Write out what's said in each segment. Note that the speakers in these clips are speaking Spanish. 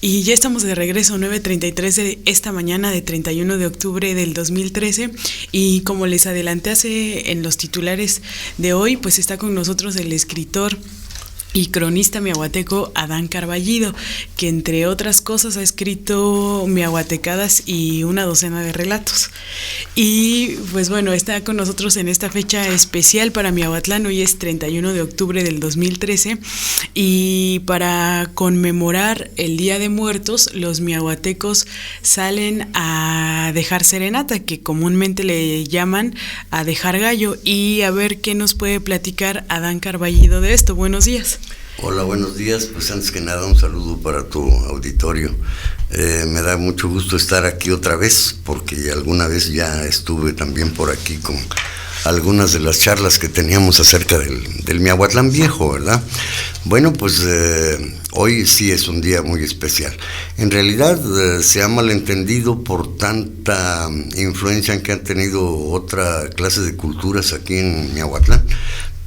Y ya estamos de regreso, 9:33 de esta mañana de 31 de octubre del 2013. Y como les adelanté en los titulares de hoy, pues está con nosotros el escritor y cronista miahuateco Adán Carballido, que entre otras cosas ha escrito miahuatecadas y una docena de relatos. Y pues bueno, está con nosotros en esta fecha especial para Miahuatlán. Hoy es 31 de octubre del 2013 y para conmemorar el Día de Muertos, los miahuatecos salen a dejar serenata, que comúnmente le llaman a dejar gallo. Y a ver qué nos puede platicar Adán Carballido de esto. Buenos días. Hola, buenos días. Pues antes que nada un saludo para tu auditorio. Me da mucho gusto estar aquí otra vez, porque alguna vez ya estuve también por aquí con algunas de las charlas que teníamos acerca del Miahuatlán viejo, ¿verdad? Bueno, pues hoy sí es un día muy especial. En realidad se ha malentendido por tanta influencia que han tenido otra clase de culturas aquí en Miahuatlán,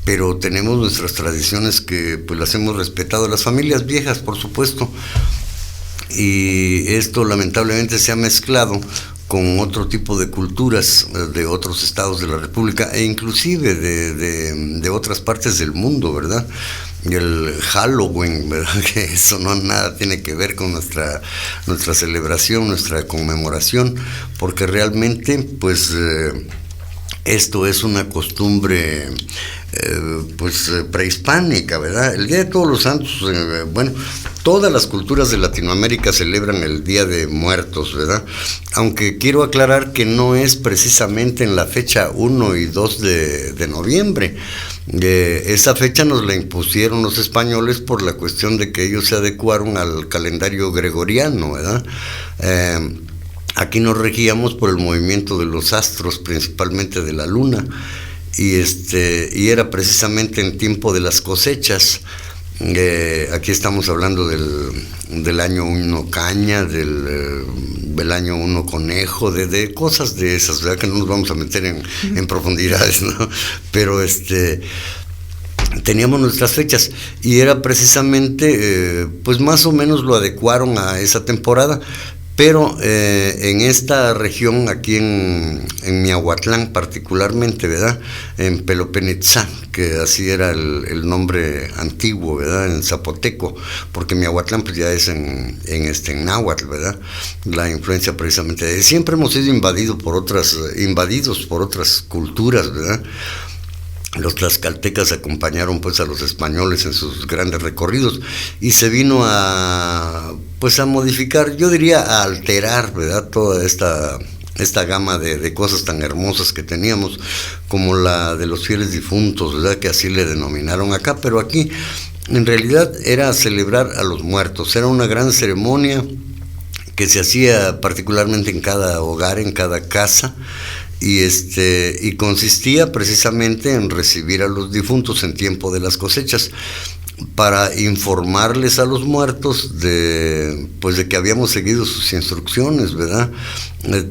pero tenemos nuestras tradiciones que pues las hemos respetado, las familias viejas, por supuesto, y esto lamentablemente se ha mezclado con otro tipo de culturas de otros estados de la República e inclusive de otras partes del mundo, ¿verdad? Y el Halloween, ¿verdad? Que eso no nada tiene que ver con nuestra celebración, nuestra conmemoración, porque realmente pues esto es una costumbre prehispánica, ¿verdad? El Día de Todos los Santos, bueno, todas las culturas de Latinoamérica celebran el Día de Muertos, ¿verdad? Aunque quiero aclarar que no es precisamente en la fecha 1 y 2 de noviembre. Esa fecha nos la impusieron los españoles por la cuestión de que ellos se adecuaron al calendario gregoriano, ¿verdad? Aquí nos regíamos por el movimiento de los astros, principalmente de la luna, y era precisamente en tiempo de las cosechas. Aquí estamos hablando del año 1 caña, del año 1 conejo, de cosas de esas, ¿verdad? Que no nos vamos a meter en profundidades, ¿no? Pero teníamos nuestras fechas y era precisamente, pues más o menos lo adecuaron a esa temporada. Pero en esta región, aquí en Miahuatlán particularmente, ¿verdad? En Pelopenitzá, que así era el nombre antiguo, ¿verdad? En zapoteco, porque Miahuatlán pues ya es en náhuatl, ¿verdad? La influencia precisamente de siempre hemos sido invadidos por otras culturas, ¿verdad? Los tlaxcaltecas acompañaron pues a los españoles en sus grandes recorridos y se vino a modificar, yo diría a alterar, ¿verdad? Toda esta gama de cosas tan hermosas que teníamos, como la de los fieles difuntos, ¿verdad? Que así le denominaron acá, pero aquí en realidad era celebrar a los muertos, era una gran ceremonia que se hacía particularmente en cada hogar, en cada casa. Y consistía precisamente en recibir a los difuntos en tiempo de las cosechas para informarles a los muertos de que habíamos seguido sus instrucciones, ¿verdad?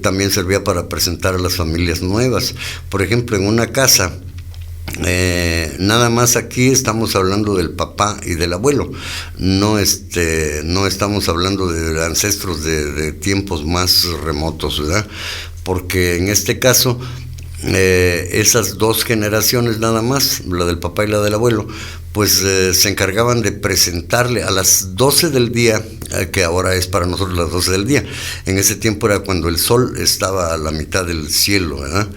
También servía para presentar a las familias nuevas. Por ejemplo, en una casa, nada más aquí estamos hablando del papá y del abuelo, no estamos hablando de ancestros de tiempos más remotos, ¿verdad? Porque en este caso esas dos generaciones nada más, la del papá y la del abuelo, pues se encargaban de presentarle a las 12 del día, que ahora es para nosotros las 12 del día, en ese tiempo era cuando el sol estaba a la mitad del cielo, ¿verdad?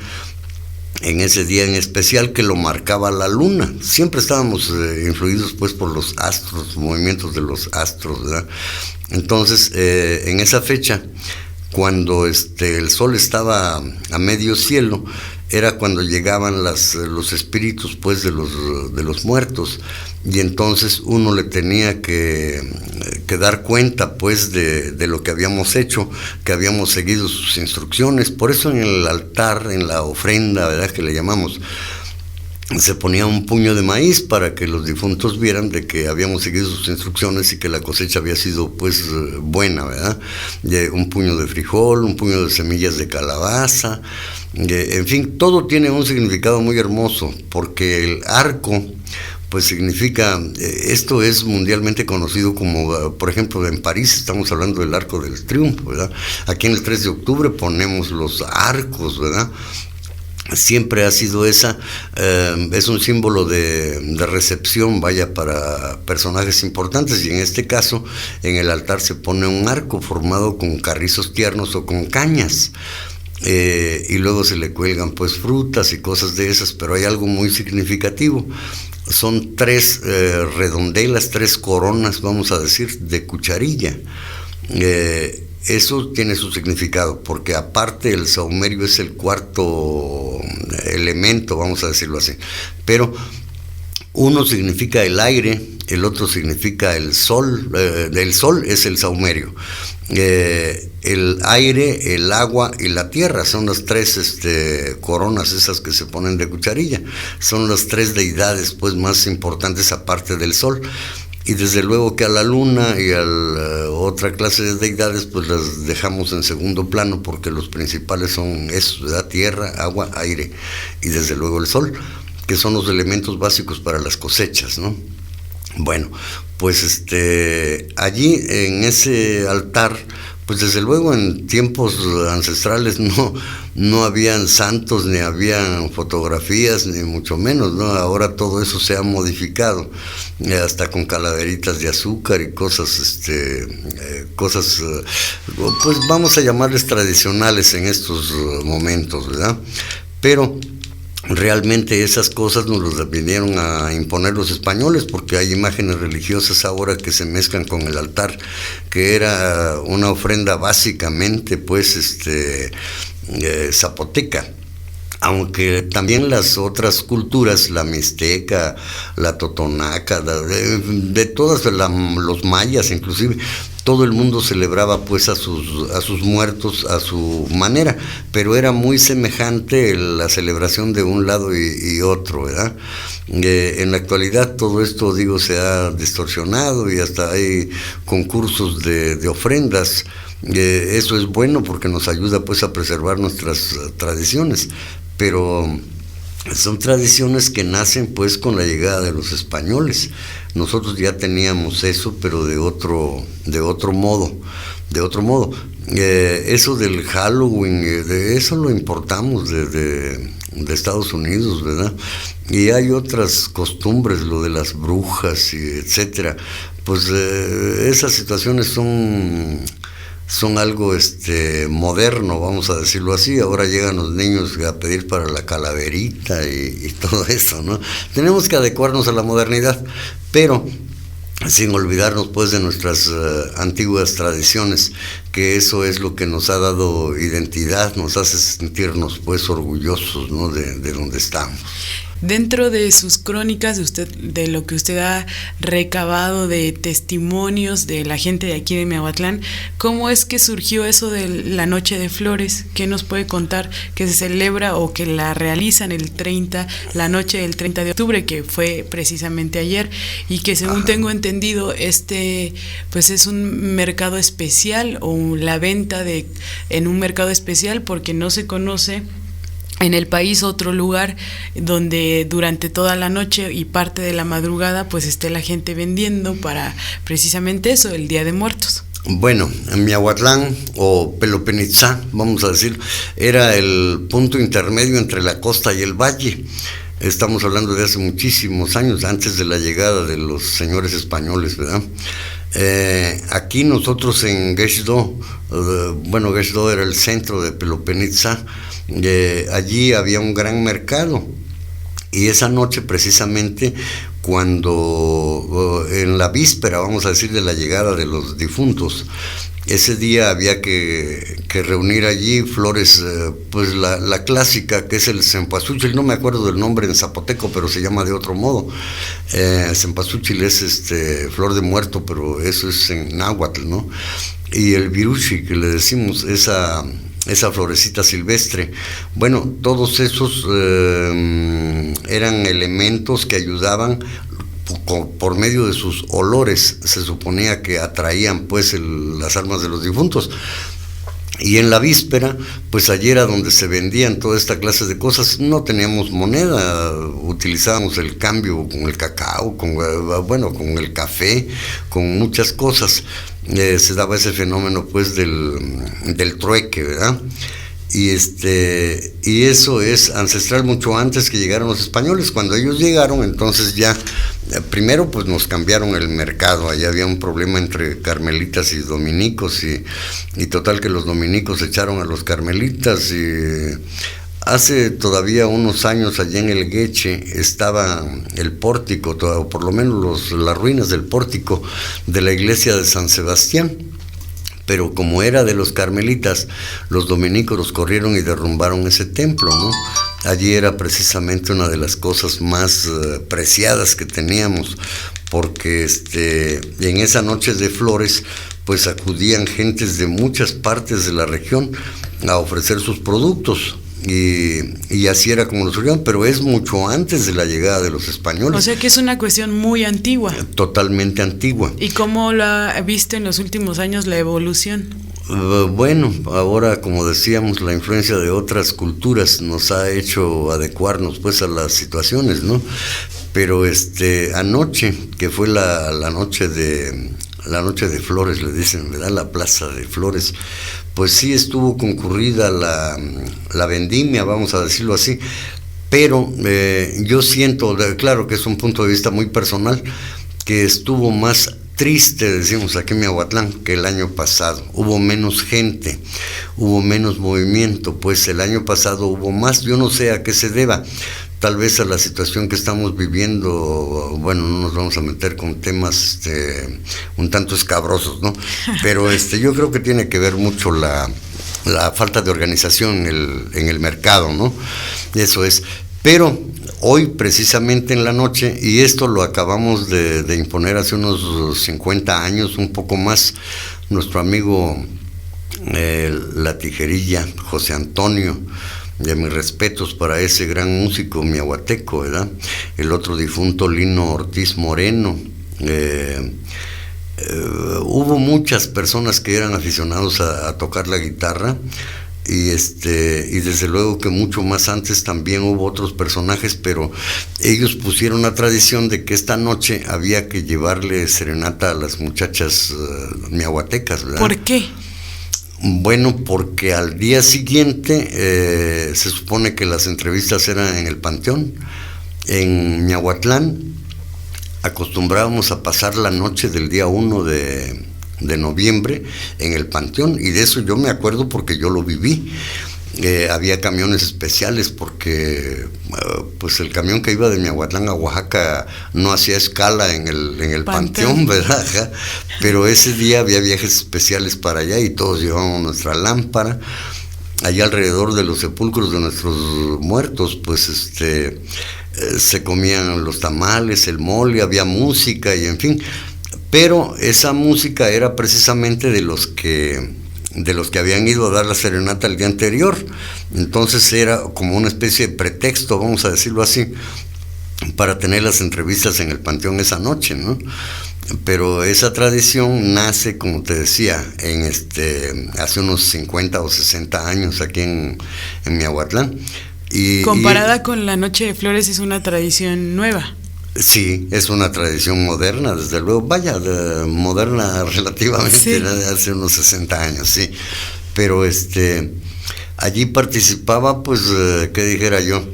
En ese día en especial que lo marcaba la luna, siempre estábamos influidos pues por los astros, movimientos de los astros, ¿verdad? Entonces en esa fecha, cuando el sol estaba a medio cielo, era cuando llegaban los espíritus pues de los muertos, y entonces uno le tenía que dar cuenta pues de lo que habíamos hecho, que habíamos seguido sus instrucciones. Por eso en el altar, en la ofrenda, ¿verdad?, que le llamamos, se ponía un puño de maíz para que los difuntos vieran de que habíamos seguido sus instrucciones y que la cosecha había sido pues buena, ¿verdad? Un puño de frijol, un puño de semillas de calabaza, en fin, todo tiene un significado muy hermoso, porque el arco pues significa, esto es mundialmente conocido como, por ejemplo, en París estamos hablando del Arco del Triunfo, ¿verdad? Aquí en el 3 de octubre ponemos los arcos, ¿verdad? Siempre ha sido esa, es un símbolo de recepción, vaya, para personajes importantes, y en este caso, en el altar se pone un arco formado con carrizos tiernos o con cañas, y luego se le cuelgan pues frutas y cosas de esas, pero hay algo muy significativo. Son 3 redondelas, 3 coronas, vamos a decir, de cucharilla. Eso tiene su significado, porque aparte el saumerio es el 4º elemento, vamos a decirlo así, pero uno significa el aire, el otro significa el sol, el sol es el saumerio, el aire, el agua y la tierra, son las 3 coronas esas que se ponen de cucharilla, son las 3 deidades pues más importantes aparte del sol. Y desde luego que a la luna y a la otra clase de deidades pues las dejamos en segundo plano, porque los principales son eso, ¿verdad? Tierra, agua, aire y desde luego el sol, que son los elementos básicos para las cosechas, ¿no? Bueno, pues allí en ese altar, pues desde luego en tiempos ancestrales no habían santos, ni habían fotografías, ni mucho menos, ¿no? Ahora todo eso se ha modificado, hasta con calaveritas de azúcar y cosas, pues vamos a llamarles tradicionales en estos momentos, ¿verdad? Pero realmente esas cosas nos las vinieron a imponer los españoles, porque hay imágenes religiosas ahora que se mezclan con el altar, que era una ofrenda básicamente pues zapoteca, aunque también las otras culturas, la mixteca, la totonaca, de todas, los mayas inclusive, todo el mundo celebraba pues a sus muertos a su manera, pero era muy semejante la celebración de un lado y otro, ¿verdad? En la actualidad todo esto, digo, se ha distorsionado y hasta hay concursos de ofrendas. Eso es bueno porque nos ayuda pues a preservar nuestras tradiciones, pero son tradiciones que nacen pues con la llegada de los españoles. Nosotros ya teníamos eso, pero de otro modo. Eso del Halloween, de eso lo importamos de Estados Unidos, ¿verdad? Y hay otras costumbres, lo de las brujas y etcétera. Pues esas situaciones son algo moderno, vamos a decirlo así. Ahora llegan los niños a pedir para la calaverita y todo eso, ¿no? Tenemos que adecuarnos a la modernidad, pero sin olvidarnos pues de nuestras antiguas tradiciones, que eso es lo que nos ha dado identidad, nos hace sentirnos pues orgullosos, ¿no? de donde estamos. Dentro de sus crónicas, de lo que usted ha recabado de testimonios de la gente de aquí de Miahuatlán, ¿cómo es que surgió eso de la Noche de Flores? ¿Qué nos puede contar que se celebra o que la realizan la noche del 30 de octubre, que fue precisamente ayer, y que según tengo entendido, pues es un mercado especial, o la venta en un mercado especial, porque no se conoce en el país otro lugar donde durante toda la noche y parte de la madrugada pues esté la gente vendiendo para precisamente eso, el Día de Muertos. Bueno, en Miahuatlán o Pelopenitzá, vamos a decir, era el punto intermedio entre la costa y el valle. Estamos hablando de hace muchísimos años, antes de la llegada de los señores españoles, ¿verdad? Aquí nosotros en Guexdó, Guexdó era el centro de Pelopenitzá, allí había un gran mercado, y esa noche precisamente, cuando en la víspera, vamos a decir, de la llegada de los difuntos, ese día había que reunir allí flores, pues la clásica, que es el cempasúchil, no me acuerdo del nombre en zapoteco, pero se llama de otro modo. Cempasúchil es flor de muerto, pero eso es en náhuatl, ¿no? Y el viruchi, que le decimos, esa florecita silvestre. Bueno, todos esos eran elementos que ayudaban por medio de sus olores, se suponía que atraían pues las almas de los difuntos. Y en la víspera, pues allí era donde se vendían toda esta clase de cosas. No teníamos moneda, utilizábamos el cambio con el cacao, con el café, con muchas cosas. Se daba ese fenómeno pues del trueque, ¿verdad? Y eso es ancestral mucho antes que llegaron los españoles. Cuando ellos llegaron, entonces ya primero pues nos cambiaron el mercado. Allá había un problema entre carmelitas y dominicos, y total que los dominicos echaron a los carmelitas. Y hace todavía unos años allá en el Gueche estaba el pórtico, o por lo menos las ruinas del pórtico de la iglesia de San Sebastián. Pero como era de los carmelitas, los dominicos los corrieron y derrumbaron ese templo, ¿no? Allí era precisamente una de las cosas más preciadas que teníamos, porque en esa noche de flores, pues acudían gentes de muchas partes de la región a ofrecer sus productos. Y así era como lo surgieron, pero es mucho antes de la llegada de los españoles. O sea que es una cuestión muy antigua. Totalmente antigua. ¿Y cómo lo ha visto en los últimos años la evolución? Bueno, ahora, como decíamos, la influencia de otras culturas nos ha hecho adecuarnos pues a las situaciones, ¿no? Pero anoche, que fue la noche de flores, le dicen, ¿verdad? La plaza de flores, pues sí estuvo concurrida la vendimia, vamos a decirlo así, pero yo siento, claro que es un punto de vista muy personal, que estuvo más triste, decimos aquí en Miahuatlán, que el año pasado. Hubo menos gente, hubo menos movimiento, pues el año pasado hubo más. Yo no sé a qué se deba, tal vez a la situación que estamos viviendo. Bueno, no nos vamos a meter con temas un tanto escabrosos, ¿no? Pero yo creo que tiene que ver mucho la falta de organización en el mercado, ¿no? Eso es. Pero hoy, precisamente en la noche, y esto lo acabamos de imponer hace unos 50 años, un poco más, nuestro amigo La Tijerilla, José Antonio, de mis respetos para ese gran músico miahuateco, ¿verdad? El otro difunto, Lino Ortiz Moreno. Hubo muchas personas que eran aficionados a tocar la guitarra, y desde luego que mucho más antes también hubo otros personajes, pero ellos pusieron la tradición de que esta noche había que llevarle serenata a las muchachas miahuatecas, ¿verdad? ¿Por qué? Bueno, porque al día siguiente se supone que las entrevistas eran en el Panteón. En Miahuatlán acostumbrábamos a pasar la noche del día 1 de noviembre en el Panteón, y de eso yo me acuerdo porque yo lo viví. Había camiones especiales porque pues el camión que iba de Miahuatlán a Oaxaca no hacía escala en el Panteón, ¿verdad? Ajá. Pero ese día había viajes especiales para allá y todos llevábamos nuestra lámpara. Allá alrededor de los sepulcros de nuestros muertos, pues se comían los tamales, el mole, había música y en fin. Pero esa música era precisamente de los que habían ido a dar la serenata el día anterior. Entonces era como una especie de pretexto, vamos a decirlo así, para tener las entrevistas en el Panteón esa noche, ¿no? Pero esa tradición nace, como te decía, hace unos 50 o 60 años aquí en Miahuatlán. Comparada con la Noche de Flores, es una tradición nueva. Sí, es una tradición moderna, desde luego, moderna relativamente, sí. Hace unos 60 años, sí. Pero allí participaba, pues, ¿qué dijera yo?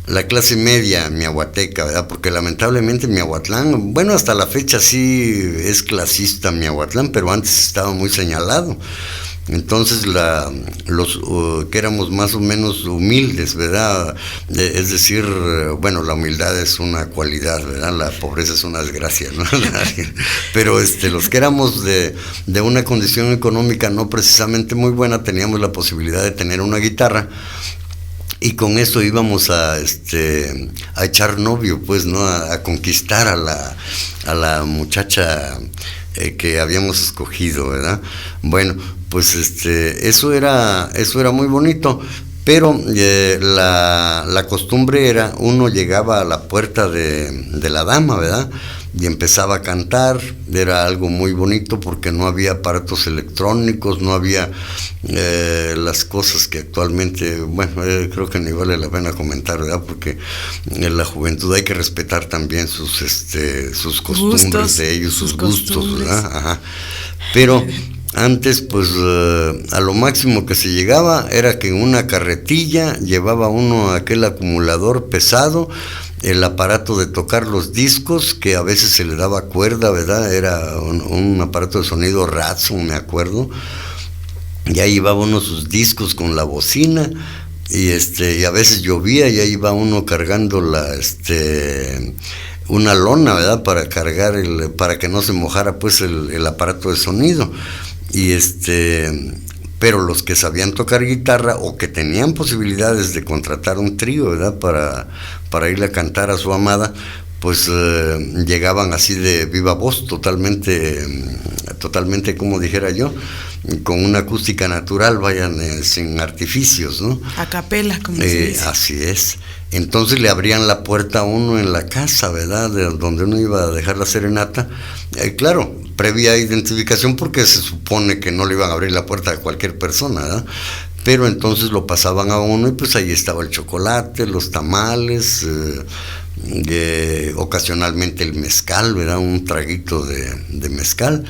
La clase media miahuateca, ¿verdad? Porque lamentablemente Miahuatlán, bueno, hasta la fecha sí es clasista Miahuatlán, pero antes estaba muy señalado. Entonces los que éramos más o menos humildes, ¿verdad? Es decir, bueno, la humildad es una cualidad, ¿verdad? La pobreza es una desgracia, ¿no? Pero los que éramos de una condición económica no precisamente muy buena, teníamos la posibilidad de tener una guitarra, y con eso íbamos a echar novio, pues, ¿no? A conquistar a la muchacha que habíamos escogido, ¿verdad? Bueno, pues eso era muy bonito, pero la costumbre era, uno llegaba a la puerta de la dama, ¿verdad? y empezaba a cantar. Era algo muy bonito porque no había aparatos electrónicos, no había las cosas que actualmente, bueno, creo que ni vale la pena comentar, ¿verdad? Porque en la juventud hay que respetar también sus costumbres gustos, de ellos, sus gustos, ¿verdad? Ajá. Pero antes, pues, a lo máximo que se llegaba era que en una carretilla llevaba uno aquel acumulador pesado, el aparato de tocar los discos, que a veces se le daba cuerda, ¿verdad? Era un aparato de sonido Ratson, me acuerdo. Y ahí llevaba uno sus discos con la bocina, y a veces llovía y ahí iba uno cargando una lona, ¿verdad? Para cargar para que no se mojara pues el aparato de sonido. Pero los que sabían tocar guitarra o que tenían posibilidades de contratar un trío, ¿verdad? Para irle a cantar a su amada, pues llegaban así de viva voz, totalmente, como dijera yo, con una acústica natural, vayan sin artificios, ¿no? A capela, como se dice. Así es. Entonces le abrían la puerta a uno en la casa, ¿verdad? De donde uno iba a dejar la serenata. Claro, previa identificación, porque se supone que no le iban a abrir la puerta a cualquier persona, ¿verdad? Pero entonces lo pasaban a uno y pues ahí estaba el chocolate, los tamales, ocasionalmente el mezcal, ¿verdad? Un traguito de mezcal.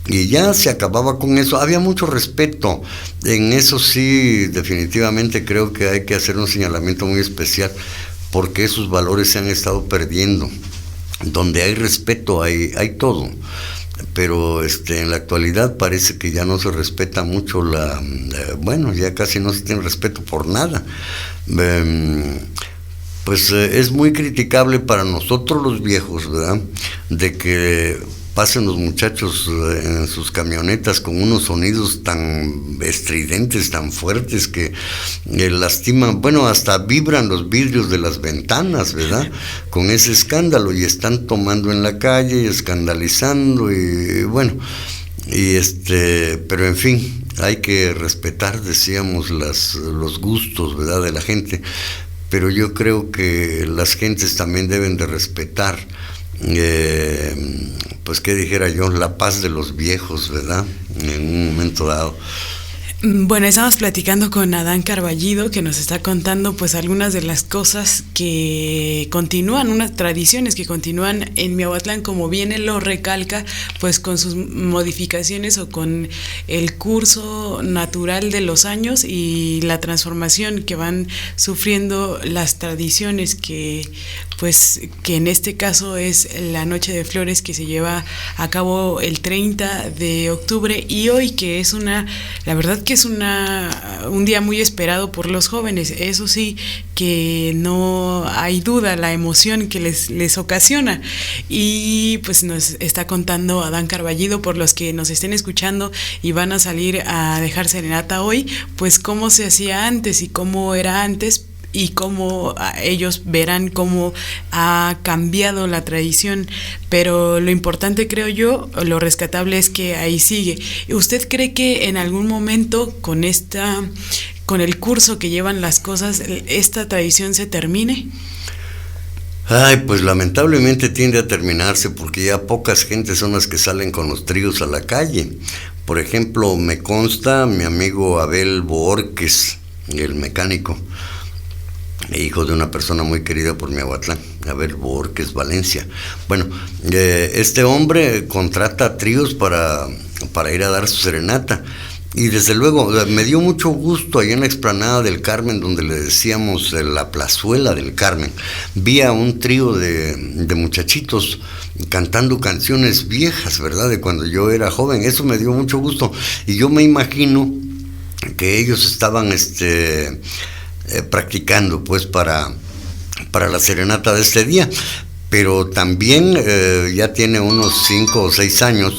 Y ya se acababa con eso. Había mucho respeto. En eso sí, definitivamente creo que hay que hacer un señalamiento muy especial, porque esos valores se han estado perdiendo. Donde hay respeto, hay todo. Pero en la actualidad parece que ya no se respeta mucho bueno, ya casi no se tiene respeto por nada. Pues es muy criticable para nosotros los viejos, ¿verdad? De que pasen los muchachos en sus camionetas con unos sonidos tan estridentes, tan fuertes, que lastiman, bueno, hasta vibran los vidrios de las ventanas, ¿verdad? Con ese escándalo, y están tomando en la calle y escandalizando, y bueno, pero en fin, hay que respetar, decíamos, los gustos, ¿verdad?, de la gente, pero yo creo que las gentes también deben de respetar, pues qué dijera yo, la paz de los viejos, ¿verdad?, en un momento dado. Bueno, estamos platicando con Adán Carballido, que nos está contando pues algunas de las cosas que continúan, unas tradiciones que continúan en Miahuatlán, como bien él lo recalca, pues con sus modificaciones o con el curso natural de los años y la transformación que van sufriendo las tradiciones, que en este caso es la Noche de Flores, que se lleva a cabo el 30 de octubre, y hoy, que es la verdad que es un día muy esperado por los jóvenes. Eso sí, que no hay duda la emoción que les ocasiona. Y pues nos está contando Adán Carballido, por los que nos estén escuchando y van a salir a dejar serenata hoy, pues cómo se hacía antes y cómo era antes, y cómo ellos verán cómo ha cambiado la tradición. Pero lo importante, creo yo, lo rescatable es que ahí sigue. ¿Usted cree que en algún momento con el curso que llevan las cosas, esta tradición se termine? Ay, pues lamentablemente tiende a terminarse, porque ya pocas gentes son las que salen con los tríos a la calle. Por ejemplo, me consta mi amigo Abel Borges, el mecánico, hijo de una persona muy querida por Miahuatlán, Abel Borges Valencia. Bueno, este hombre contrata tríos para ir a dar su serenata. Y desde luego me dio mucho gusto allá en la explanada del Carmen, donde le decíamos la plazuela del Carmen. Vi a un trío de muchachitos cantando canciones viejas, ¿verdad?, de cuando yo era joven. Eso me dio mucho gusto. Y yo me imagino que ellos estaban practicando pues para la serenata de este día. Pero también ya tiene unos 5 o 6 años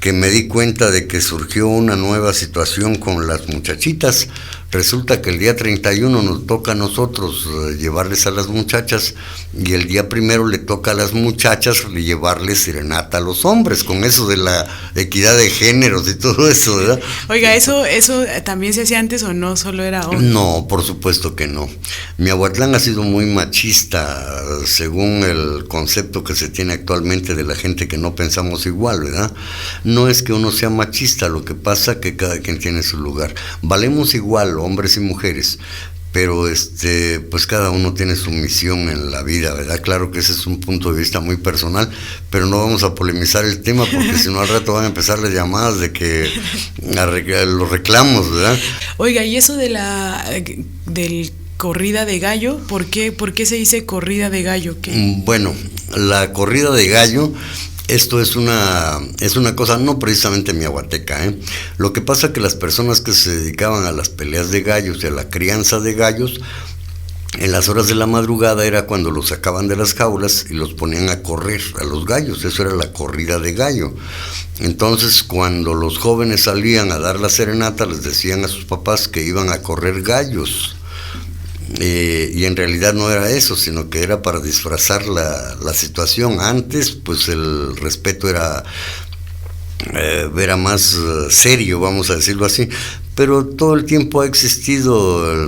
que me di cuenta de que surgió una nueva situación con las muchachitas, Resulta que el día 31 nos toca a nosotros llevarles a las muchachas, y el día 1 le toca a las muchachas llevarles serenata a los hombres, con eso de la equidad de géneros y todo eso, ¿verdad? Oiga, ¿eso también se hacía antes o no solo era hoy? No, por supuesto que no. Miahuatlán ha sido muy machista, según el concepto que se tiene actualmente de la gente que no pensamos igual, ¿verdad? No es que uno sea machista, lo que pasa que cada quien tiene su lugar. Valemos igual, hombres y mujeres, pero pues cada uno tiene su misión en la vida, ¿verdad? Claro que ese es un punto de vista muy personal, pero no vamos a polemizar el tema, porque si no al rato van a empezar las llamadas de que los reclamos, ¿verdad? Oiga, y eso del corrida de gallo, ¿por qué se dice corrida de gallo? ¿Qué? Bueno, la corrida de gallo, esto es una cosa no precisamente miahuateca, ¿eh? Lo que pasa que las personas que se dedicaban a las peleas de gallos y a la crianza de gallos, en las horas de la madrugada era cuando los sacaban de las jaulas y los ponían a correr a los gallos. Eso era la corrida de gallo. Entonces, cuando los jóvenes salían a dar la serenata, les decían a sus papás que iban a correr gallos. Y en realidad no era eso, sino que era para disfrazar la situación. Antes, pues el respeto era más serio, vamos a decirlo así, pero todo el tiempo ha existido,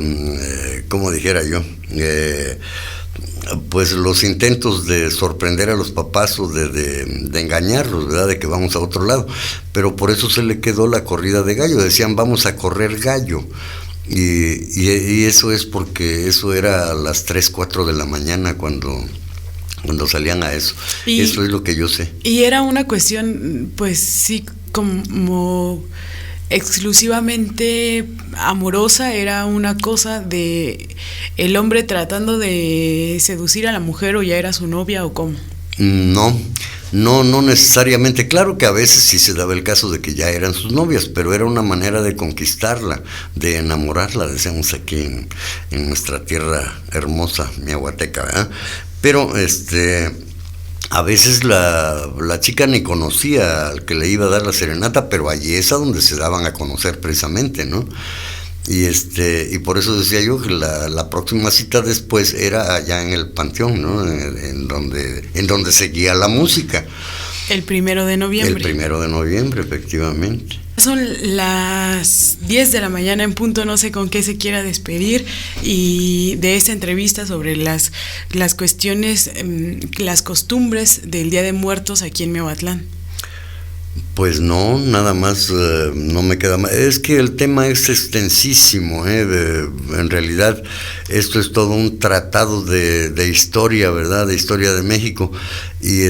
como dijera yo, pues los intentos de sorprender a los papás o de engañarlos, ¿verdad? De que vamos a otro lado, pero por eso se le quedó la corrida de gallo. Decían, vamos a correr gallo. Y eso es porque eso era a las 3, 4 de la mañana cuando salían a eso. Eso es lo que yo sé. Y era una cuestión, pues sí, como exclusivamente amorosa, era una cosa de el hombre tratando de seducir a la mujer, o ya era su novia, o cómo. No necesariamente. Claro que a veces sí se daba el caso de que ya eran sus novias, pero era una manera de conquistarla, de enamorarla, decíamos aquí en nuestra tierra hermosa, miahuateca, ¿verdad? Pero a veces la chica ni conocía al que le iba a dar la serenata, pero allí es a donde se daban a conocer precisamente, ¿no? Y por eso decía yo que la próxima cita después era allá en el Panteón, ¿no? En donde seguía la música. El 1 de noviembre. El 1 de noviembre, efectivamente. Son las 10 de la mañana en punto, no sé con qué se quiera despedir y de esta entrevista sobre las cuestiones, las costumbres del Día de Muertos aquí en Miahuatlán. Pues no, nada más, no me queda más. Es que el tema es extensísimo, en realidad esto es todo un tratado de historia, ¿verdad? De historia de México. Y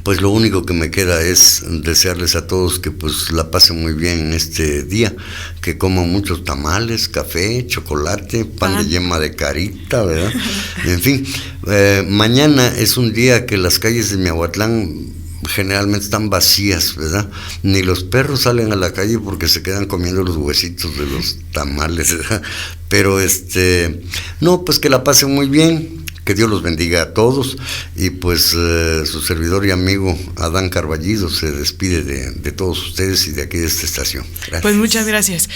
pues lo único que me queda es desearles a todos que pues la pasen muy bien en este día, que coman muchos tamales, café, chocolate, pan de yema de carita, ¿verdad? En fin, mañana es un día que las calles de Miahuatlán generalmente están vacías, ¿verdad? Ni los perros salen a la calle porque se quedan comiendo los huesitos de los tamales, ¿verdad? Pero no, pues que la pasen muy bien, que Dios los bendiga a todos, y pues su servidor y amigo Adán Carballido se despide de todos ustedes y de aquí de esta estación. Gracias. Pues muchas gracias.